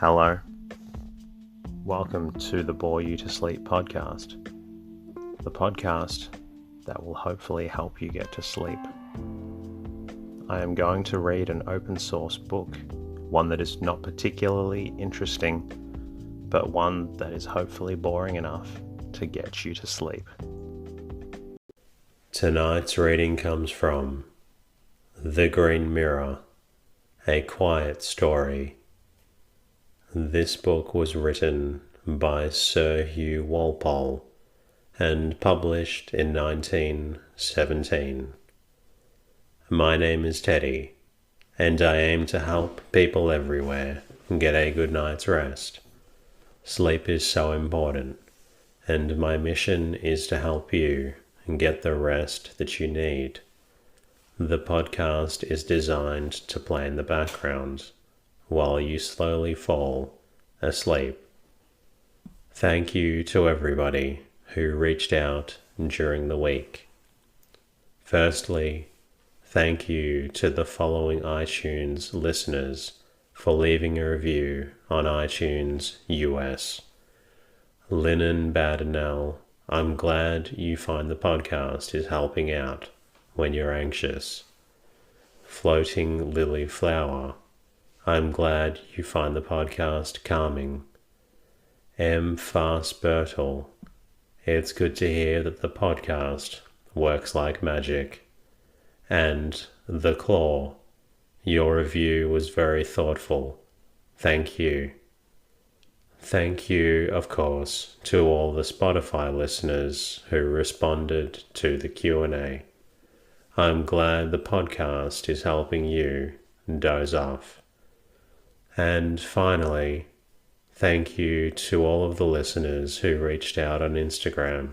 Hello. Welcome to the Bore You to Sleep podcast. The podcast that will hopefully help you get to sleep. I am going to read an open source book, one that is not particularly interesting, but one that is hopefully boring enough to get you to sleep. Tonight's reading comes from The Green Mirror, A Quiet Story. This book was written by Sir Hugh Walpole and published in 1917. My name is Teddy, and I aim to help people everywhere get a good night's rest. Sleep is so important, and my mission is to help you get the rest that you need. The podcast is designed to play in the background while you slowly fall asleep. Thank you to everybody who reached out during the week. Firstly, thank you to the following iTunes listeners for leaving a review on iTunes US. Linen Badenell, I'm glad you find the podcast is helping out when you're anxious. Floating Lily Flower, I'm glad you find the podcast calming. M. Fast Bertel, it's good to hear that the podcast works like magic. And The Claw, your review was very thoughtful. Thank you. Thank you, of course, to all the Spotify listeners who responded to the Q&A. I'm glad the podcast is helping you doze off. And finally, thank you to all of the listeners who reached out on Instagram.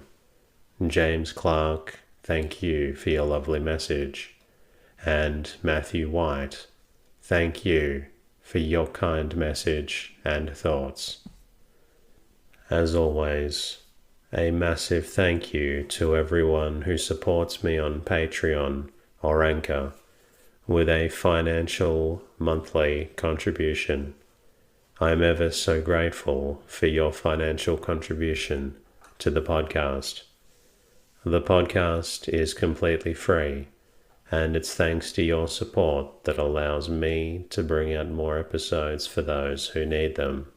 James Clark, thank you for your lovely message. And Matthew White, thank you for your kind message and thoughts. As always, a massive thank you to everyone who supports me on Patreon or Anchor with a financial monthly contribution. I'm ever so grateful for your financial contribution to the podcast. The podcast is completely free, and it's thanks to your support that allows me to bring out more episodes for those who need them.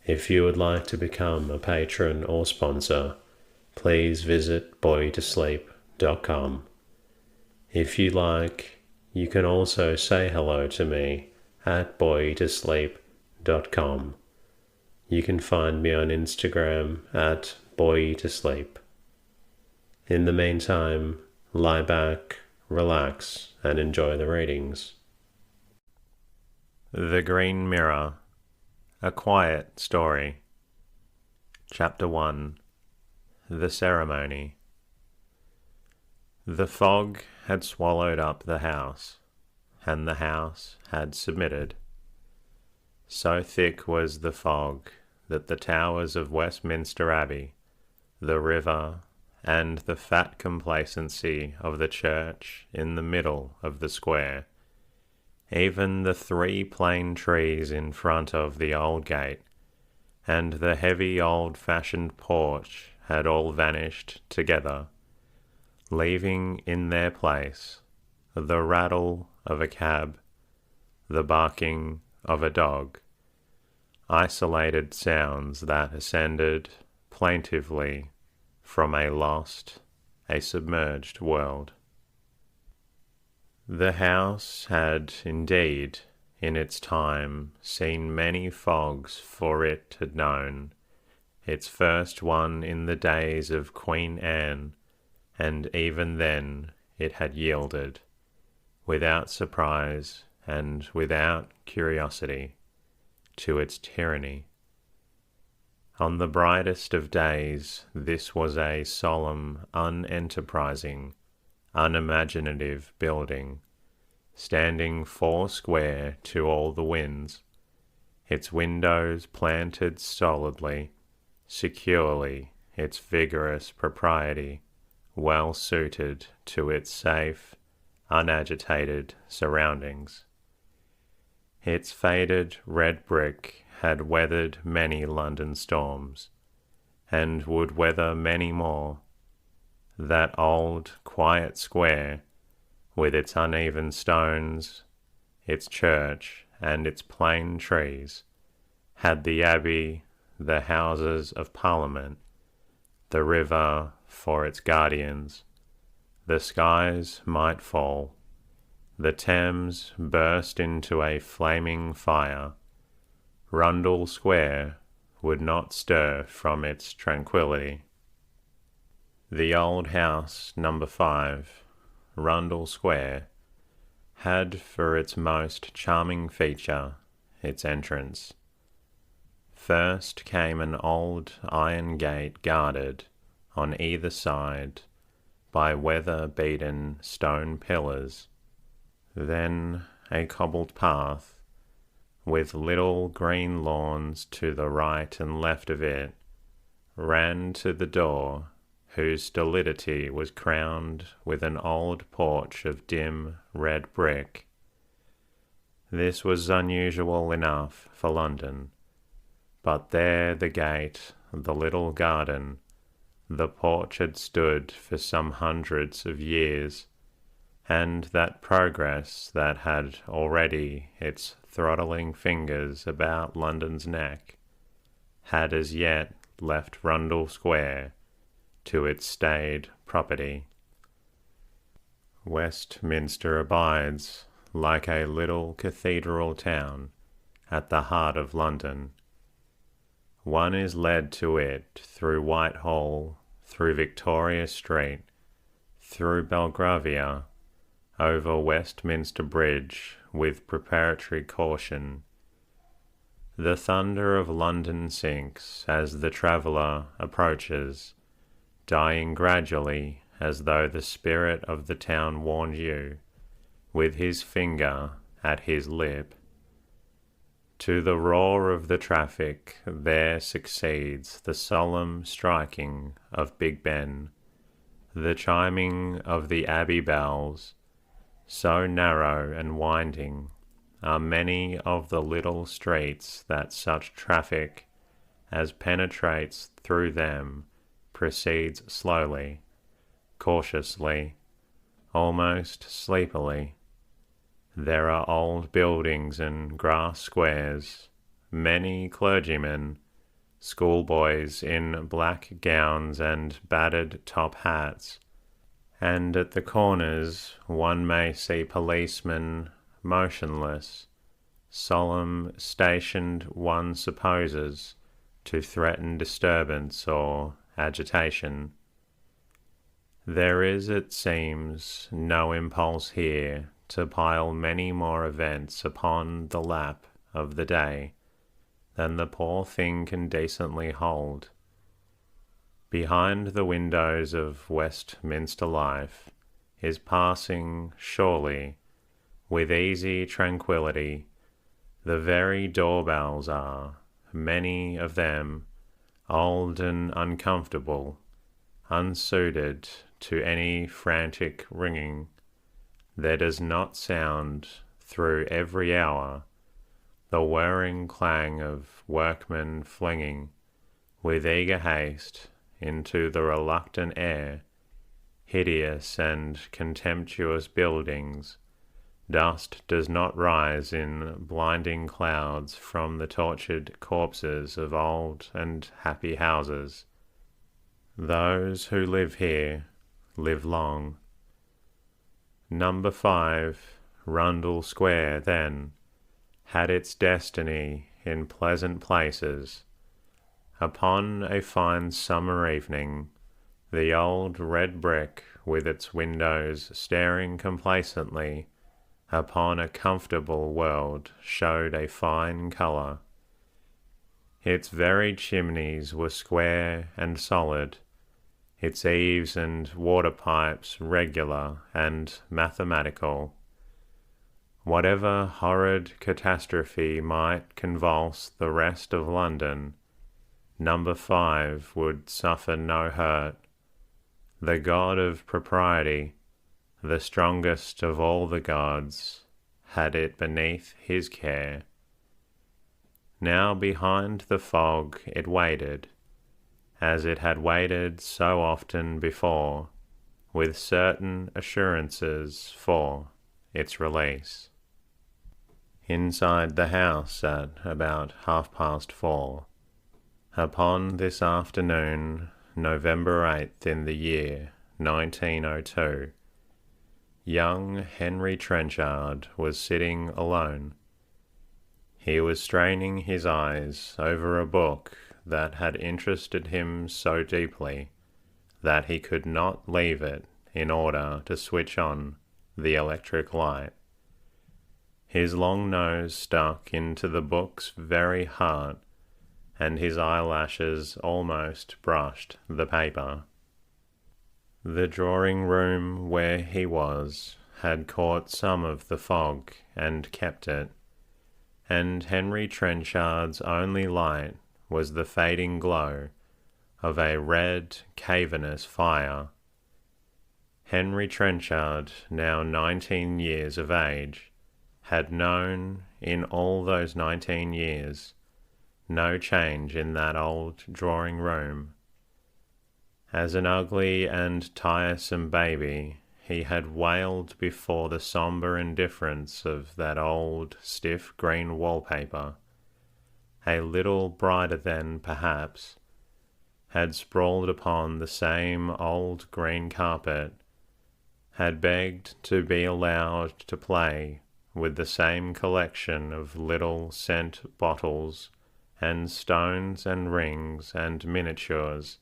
If you would like to become a patron or sponsor, please visit boreyoutosleep.com. If you like, you can also say hello to me at boreyoutosleep.com. You can find me on Instagram at boreyoutosleep. In the meantime, lie back, relax, and enjoy the readings. The Green Mirror, A Quiet Story. Chapter 1. The Ceremony. The fog had swallowed up the house, and the house had submitted. So thick was the fog that the towers of Westminster Abbey, the river, and the fat complacency of the church in the middle of the square, even the 3 plane trees in front of the old gate, and the heavy old-fashioned porch had all vanished together, leaving in their place the rattle of a cab, the barking of a dog, isolated sounds that ascended plaintively from a lost, a submerged world. The house had indeed, in its time, seen many fogs, for it had known its first one in the days of Queen Anne, and even then it had yielded, without surprise and without curiosity, to its tyranny. On the brightest of days this was a solemn, unenterprising, unimaginative building, standing 4 square to all the winds, its windows planted solidly, securely, its vigorous propriety well suited to its safe, unagitated surroundings. Its faded red brick had weathered many London storms, and would weather many more. That old, quiet square, with its uneven stones, its church, and its plane trees, had the Abbey, the Houses of Parliament, the river for its guardians. The skies might fall. The Thames burst into a flaming fire. Rundle Square would not stir from its tranquillity. The old house, number 5, Rundle Square, had for its most charming feature its entrance. First came an old iron gate guarded on either side by weather-beaten stone pillars, then a cobbled path, with little green lawns to the right and left of it, ran to the door, whose stolidity was crowned with an old porch of dim red brick. This was unusual enough for London, but there the gate, the little garden, the porch had stood for some hundreds of years, and that progress that had already its throttling fingers about London's neck had as yet left Rundle Square to its staid property. Westminster abides like a little cathedral town at the heart of London. One is led to it through Whitehall, through Victoria Street, through Belgravia, over Westminster Bridge with preparatory caution. The thunder of London sinks as the traveller approaches, dying gradually as though the spirit of the town warned you, with his finger at his lip. To the roar of the traffic there succeeds the solemn striking of Big Ben, the chiming of the Abbey bells. So narrow and winding are many of the little streets that such traffic as penetrates through them proceeds slowly, cautiously, almost sleepily. There are old buildings and grass squares, many clergymen, schoolboys in black gowns and battered top hats, and at the corners one may see policemen motionless, solemn, stationed, one supposes, to threaten disturbance or agitation. There is, it seems, no impulse here to pile many more events upon the lap of the day than the poor thing can decently hold. Behind the windows of Westminster life is passing, surely, with easy tranquillity, the very doorbells are, many of them, old and uncomfortable, unsuited to any frantic ringing. There does not sound, through every hour, the whirring clang of workmen flinging, with eager haste, into the reluctant air, hideous and contemptuous buildings. Dust does not rise in blinding clouds from the tortured corpses of old and happy houses. Those who live here live long. Number 5, Rundle Square, then, had its destiny in pleasant places. Upon a fine summer evening, the old red brick with its windows staring complacently upon a comfortable world showed a fine colour. Its very chimneys were square and solid, its eaves and water pipes regular and mathematical. Whatever horrid catastrophe might convulse the rest of London, Number 5 would suffer no hurt. The god of propriety, the strongest of all the gods, had it beneath his care. Now behind the fog it waited, as it had waited so often before, with certain assurances for its release. Inside the house at about 4:30, upon this afternoon, November 8th in the year 1902, young Henry Trenchard was sitting alone. He was straining his eyes over a book that had interested him so deeply that he could not leave it in order to switch on the electric light. His long nose stuck into the book's very heart, and his eyelashes almost brushed the paper. The drawing room where he was had caught some of the fog and kept it, and Henry Trenchard's only light was the fading glow of a red, cavernous fire. Henry Trenchard, now 19 years of age, had known, in all those 19 years, no change in that old drawing room. As an ugly and tiresome baby, he had wailed before the sombre indifference of that old, stiff green wallpaper. A little brighter than, perhaps, had sprawled upon the same old green carpet, had begged to be allowed to play with the same collection of little scent bottles and stones and rings and miniatures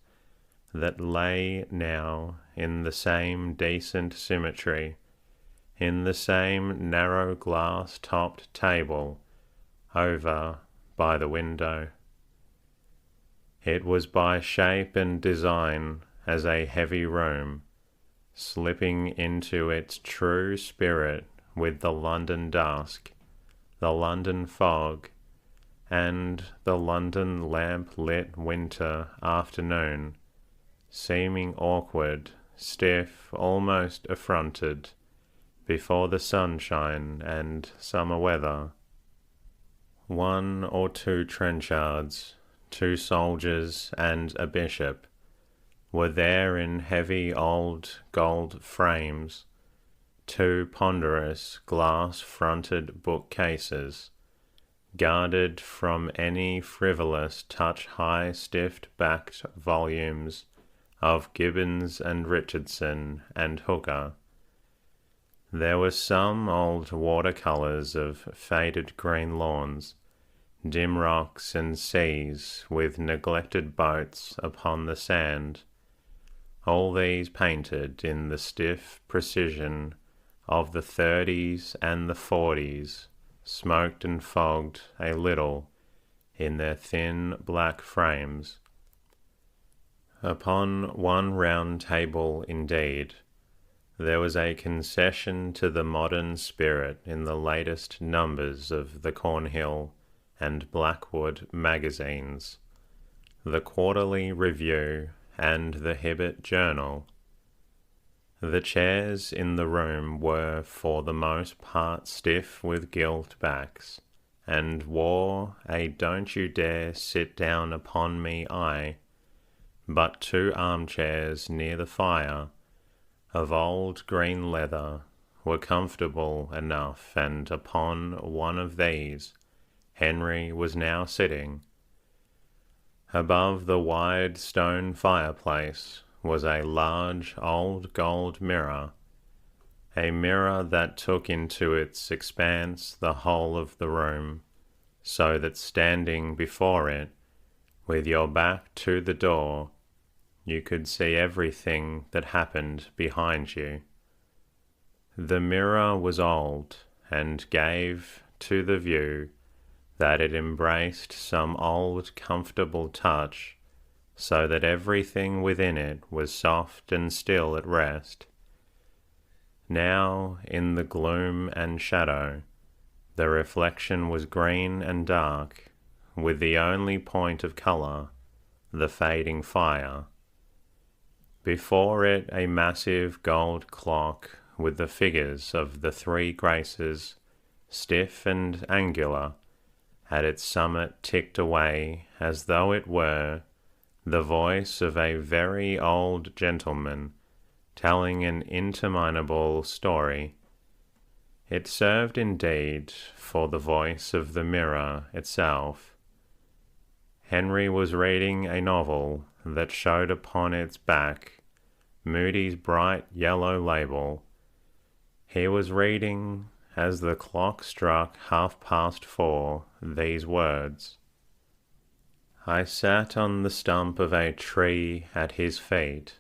that lay now in the same decent symmetry, in the same narrow glass-topped table over by the window. It was by shape and design as a heavy room, slipping into its true spirit with the London dusk, the London fog, and the London lamp-lit winter afternoon, seeming awkward, stiff, almost affronted, before the sunshine and summer weather. One or two Trenchards, 2 soldiers and a bishop, were there in heavy old gold frames, 2 ponderous glass-fronted bookcases, guarded from any frivolous touch high stiff-backed volumes of Gibbons and Richardson and HUGH. There were some old watercolours of faded green lawns, dim rocks and seas with neglected boats upon the sand, all these painted in the stiff precision of the 30s and the 40s, smoked and fogged a little in their thin black frames. Upon one round table, indeed, there was a concession to the modern spirit in the latest numbers of the Cornhill and Blackwood magazines, the Quarterly Review and the Hibbert Journal. The chairs in the room were for the most part stiff with gilt backs, and wore a don't you dare sit down upon me eye, but 2 armchairs near the fire, of old green leather, were comfortable enough, and upon one of these Henry was now sitting. Above the wide stone fireplace was a large old gold mirror, a mirror that took into its expanse the whole of the room, so that standing before it, with your back to the door, you could see everything that happened behind you. The mirror was old, and gave to the view that it embraced some old comfortable touch, so that everything within it was soft and still at rest. Now, in the gloom and shadow, the reflection was green and dark, with the only point of colour, the fading fire. Before it a massive gold clock with the figures of the 3 Graces, stiff and angular, at its summit ticked away as though it were the voice of a very old gentleman telling an interminable story. It served indeed for the voice of the mirror itself. Henry was reading a novel that showed upon its back Moody's bright yellow label. He was reading, as the clock struck 4:30, these words: I sat on the stump of a tree at his feet,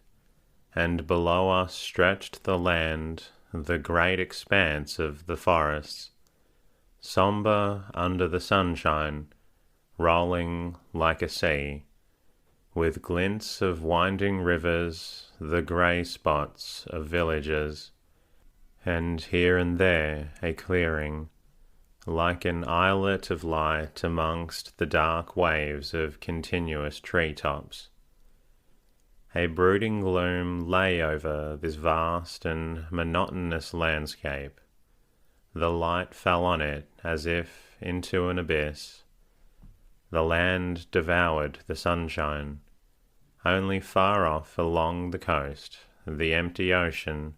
and below us stretched the land, the great expanse of the forests, sombre under the sunshine, rolling like a sea, with glints of winding rivers, the grey spots of villages, and here and there a clearing, like an islet of light amongst the dark waves of continuous tree-tops. A brooding gloom lay over this vast and monotonous landscape. The light fell on it as if into an abyss. The land devoured the sunshine. Only far off along the coast, the empty ocean,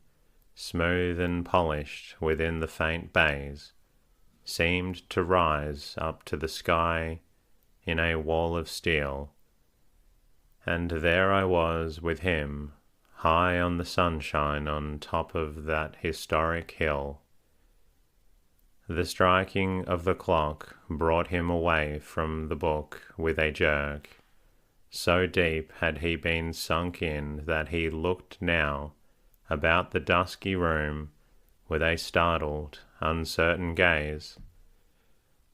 smooth and polished within the faint bays, seemed to rise up to the sky in a wall of steel. And there I was with him, high on the sunshine on top of that historic hill. The striking of the clock brought him away from the book with a jerk. So deep had he been sunk in that he looked now about the dusky room with a startled, uncertain gaze.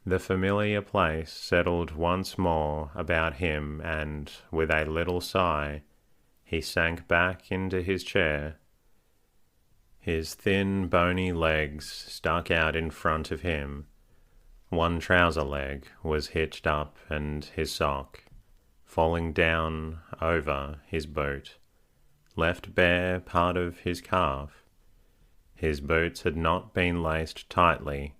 The familiar place settled once more about him, and, with a little sigh, he sank back into his chair. His thin, bony legs stuck out in front of him. One trouser leg was hitched up, and his sock, falling down over his boot, left bare part of his calf. His boots had not been laced tightly,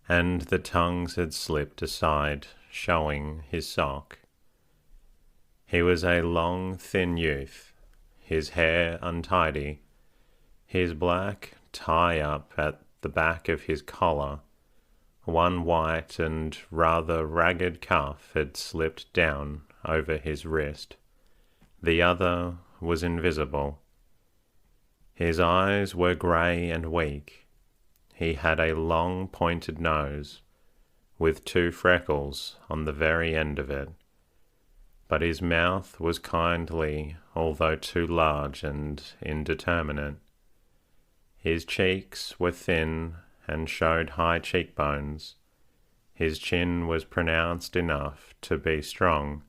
and the tongues had slipped aside, showing his sock. He was a long, thin youth, his hair untidy, his black tie-up at the back of his collar. One white and rather ragged cuff had slipped down over his wrist. The other was invisible. His eyes were grey and weak. He had a long pointed nose, with 2 freckles on the very end of it. But his mouth was kindly, although too large and indeterminate. His cheeks were thin and showed high cheekbones. His chin was pronounced enough to be strong,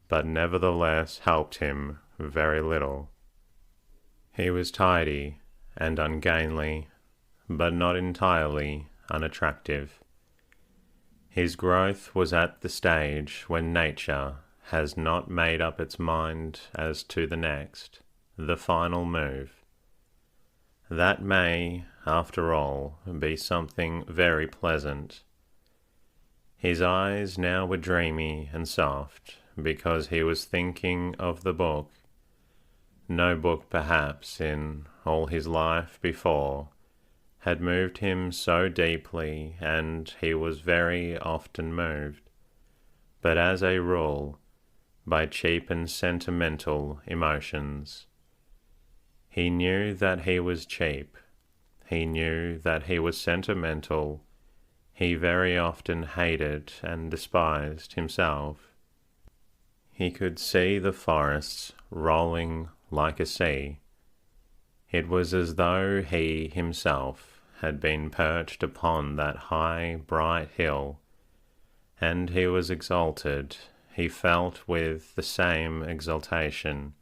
but nevertheless helped him very little. He was tidy and ungainly, but not entirely unattractive. His growth was at the stage when nature has not made up its mind as to the next, the final move. That may, after all, be something very pleasant. His eyes now were dreamy and soft, because he was thinking of the book. No book, perhaps, in all his life before, had moved him so deeply, and he was very often moved, but as a rule, by cheap and sentimental emotions. He knew that he was cheap. He knew that he was sentimental. He very often hated and despised himself. He could see the forests rolling like a sea. It was as though he himself had been perched upon that high, bright hill, and he was exalted. He felt with the same exaltation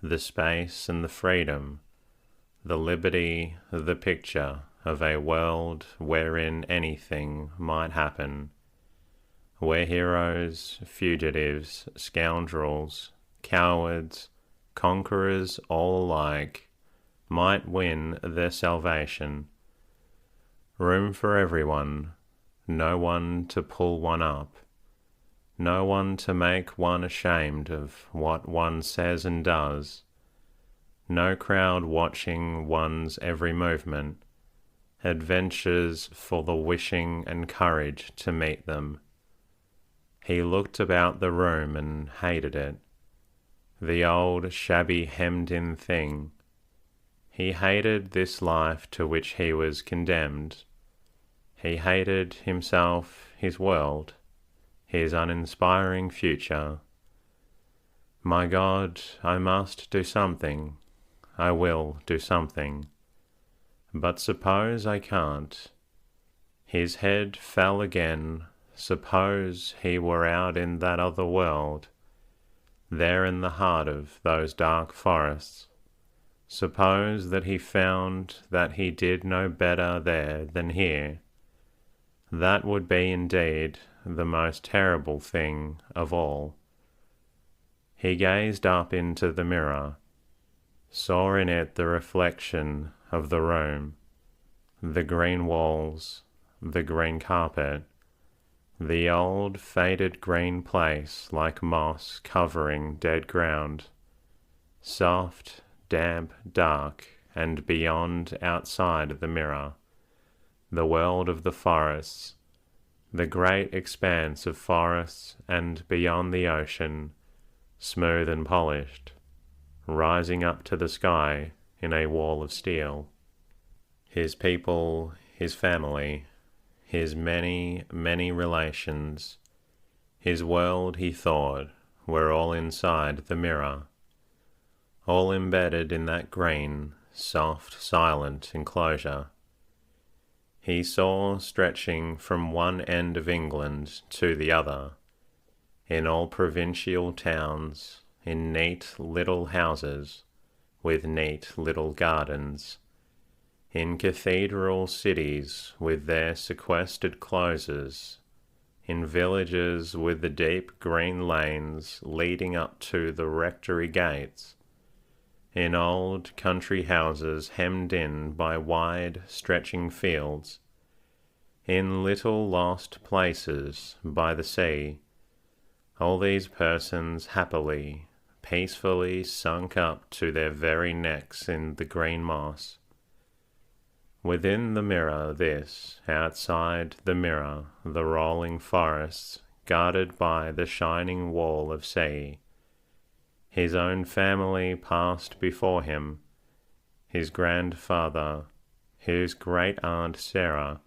the space and the freedom, the liberty, the picture of a world wherein anything might happen, where heroes, fugitives, scoundrels, cowards, conquerors all alike might win their salvation. Room for everyone, no one to pull one up, no one to make one ashamed of what one says and does, no crowd watching one's every movement, adventures for the wishing and courage to meet them. He looked about the room and hated it, the old shabby hemmed-in thing. He hated this life to which he was condemned. He hated himself, his world, his uninspiring future. My God, I must do something. I will do something. But suppose I can't. His head fell again. Suppose he were out in that other world, there in the heart of those dark forests. Suppose that he found that he did no better there than here. That would be indeed the most terrible thing of all. He gazed up into the mirror, saw in it the reflection of the room, the green walls, the green carpet, the old faded green place like moss covering dead ground, soft, damp, dark, and beyond, outside the mirror, the world of the forests, the great expanse of forests, and beyond the ocean, smooth and polished, rising up to the sky in a wall of steel. His people, his family, his many, many relations, his world, he thought, were all inside the mirror, all embedded in that green, soft, silent enclosure. He saw stretching from one end of England to the other, in all provincial towns, in neat little houses, with neat little gardens, in cathedral cities with their sequestered closes, in villages with the deep green lanes leading up to the rectory gates, in old country houses hemmed in by wide stretching fields, in little lost places by the sea, all these persons happily, peacefully sunk up to their very necks in the green moss. Within the mirror this, outside the mirror the rolling forests, guarded by the shining wall of sea. His own family passed before him, his grandfather, his great-aunt Sarah,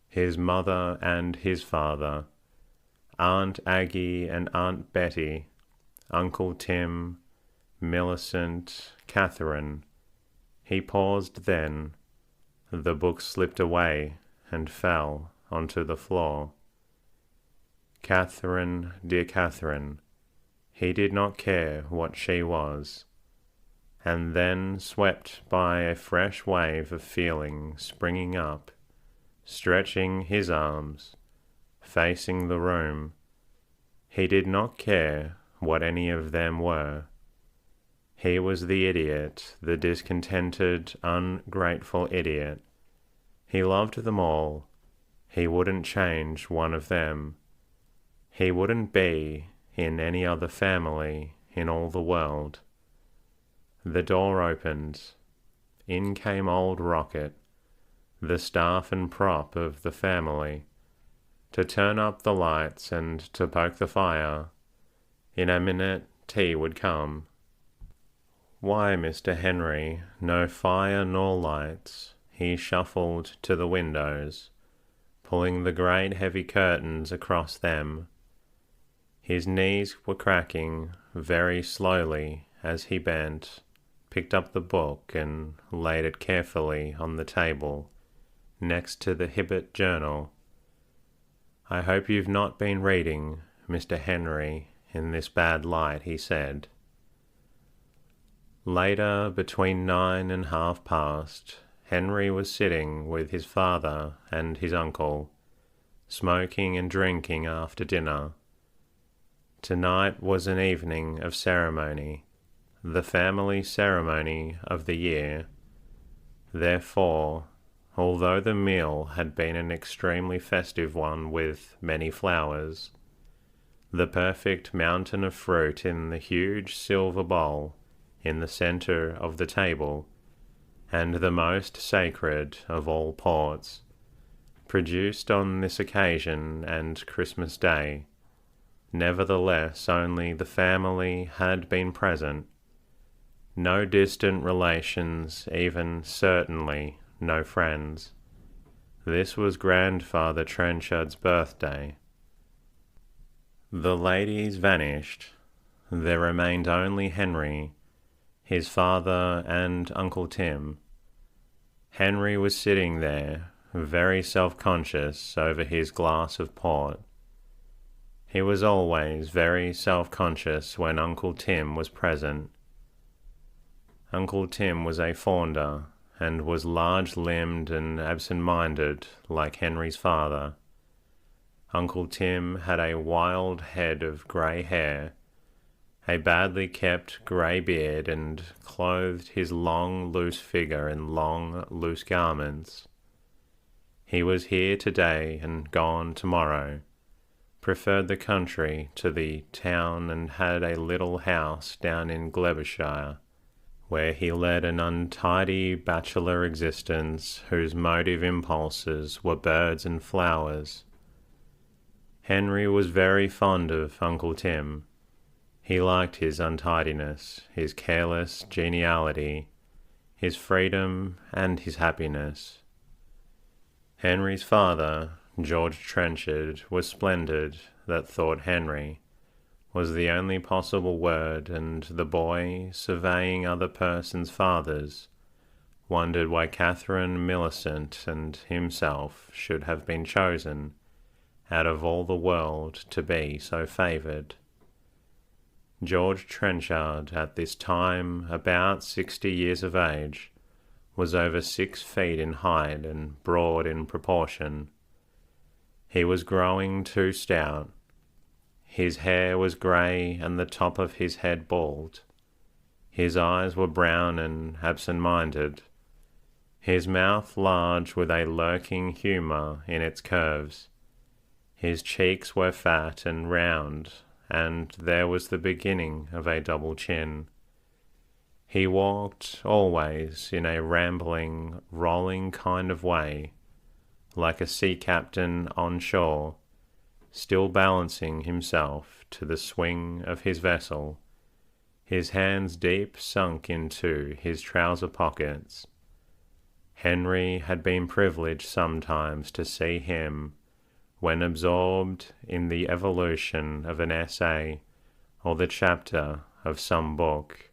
his mother and his father, Aunt Aggie and Aunt Betty, Uncle Tim, Millicent, Catherine. He paused then. The book slipped away and fell onto the floor. Catherine, dear Catherine. He did not care what she was. And then, swept by a fresh wave of feeling springing up, stretching his arms, facing the room, he did not care what any of them were. He was the idiot, the discontented, ungrateful idiot. He loved them all. He wouldn't change one of them. He wouldn't be in any other family in all the world. The door opened. In came old Rocket, the staff and prop of the family, to turn up the lights and to poke the fire. In a minute tea would come. Why, Mr. Henry, no fire nor lights? He shuffled to the windows, pulling the great heavy curtains across them. His knees were cracking very slowly as he bent, picked up the book and laid it carefully on the table, next to the Hibbert Journal. I hope you've not been reading, Mr. Henry, in this bad light, he said. Later, between 9 and past, Henry was sitting with his father and his uncle, smoking and drinking after dinner. Tonight was an evening of ceremony, the family ceremony of the year. Therefore, although the meal had been an extremely festive one with many flowers. The perfect mountain of fruit in the huge silver bowl in the centre of the table, and the most sacred of all ports, produced on this occasion and Christmas Day. Nevertheless, only the family had been present. No distant relations, even certainly no friends. This was Grandfather Trenchard's birthday. The ladies vanished. There remained only Henry, his father, and Uncle Tim. Henry was sitting there, very self-conscious over his glass of port. He was always very self-conscious when Uncle Tim was present. Uncle Tim was a founder, and was large-limbed and absent-minded like Henry's father. Uncle Tim had a wild head of grey hair, a badly kept grey beard, and clothed his long, loose figure in long, loose garments. He was here today and gone tomorrow, preferred the country to the town, and had a little house down in Gloucestershire, where he led an untidy bachelor existence whose motive impulses were birds and flowers. Henry was very fond of Uncle Tim. He liked his untidiness, his careless geniality, his freedom, and his happiness. Henry's father, George Trenchard, was splendid, that thought Henry, was the only possible word, and the boy, surveying other persons' fathers, wondered why Catherine Millicent and himself should have been chosen, out of all the world, to be so favoured. George Trenchard, at this time about 60 years of age, was over 6 feet in height and broad in proportion. He was growing too stout. His hair was grey and the top of his head bald. His eyes were brown and absent-minded. His mouth large with a lurking humour in its curves. His cheeks were fat and round, and there was the beginning of a double chin. He walked always in a rambling, rolling kind of way, like a sea captain on shore, still balancing himself to the swing of his vessel, his hands deep sunk into his trouser pockets. Henry had been privileged sometimes to see him, when absorbed in the evolution of an essay or the chapter of some book.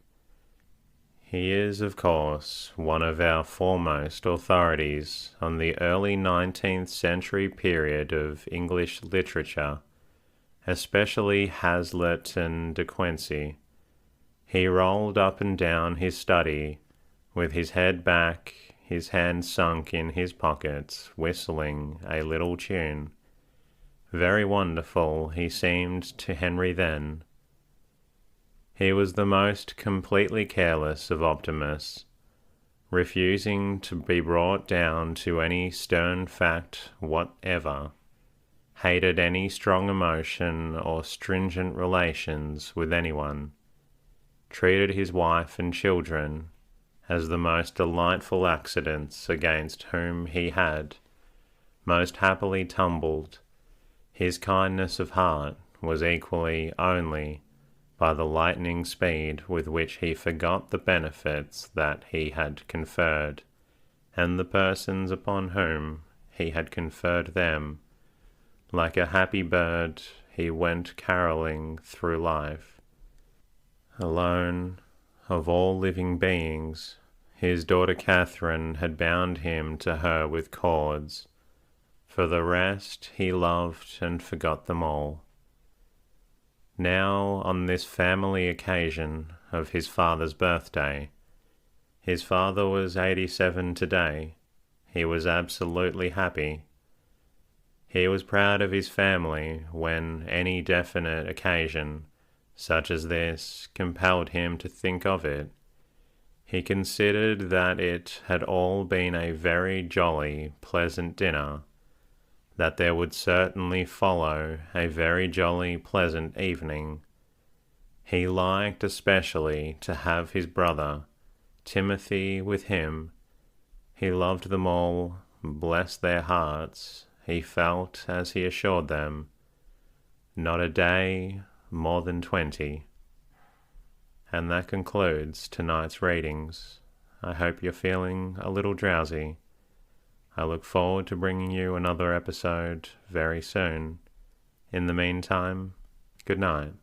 He is, of course, one of our foremost authorities on the early 19th century period of English literature, especially Hazlitt and De Quincey. He rolled up and down his study, with his head back, his hands sunk in his pockets, whistling a little tune. Very wonderful he seemed to Henry then. He was the most completely careless of optimists, refusing to be brought down to any stern fact whatever, hated any strong emotion or stringent relations with anyone, treated his wife and children as the most delightful accidents against whom he had most happily tumbled. His kindness of heart was equally only by the lightning speed with which he forgot the benefits that he had conferred, and the persons upon whom he had conferred them. Like a happy bird, he went carolling through life. Alone of all living beings, his daughter Catherine had bound him to her with cords. For the rest, he loved and forgot them all. Now, on this family occasion of his father's birthday, his father was 87 today. He was absolutely happy. He was proud of his family when any definite occasion, such as this, compelled him to think of it. He considered that it had all been a very jolly, pleasant dinner, that there would certainly follow a very jolly, pleasant evening. He liked especially to have his brother, Timothy, with him. He loved them all, bless their hearts, he felt as he assured them, not a day more than 20. And that concludes tonight's readings. I hope you're feeling a little drowsy. I look forward to bringing you another episode very soon. In the meantime, good night.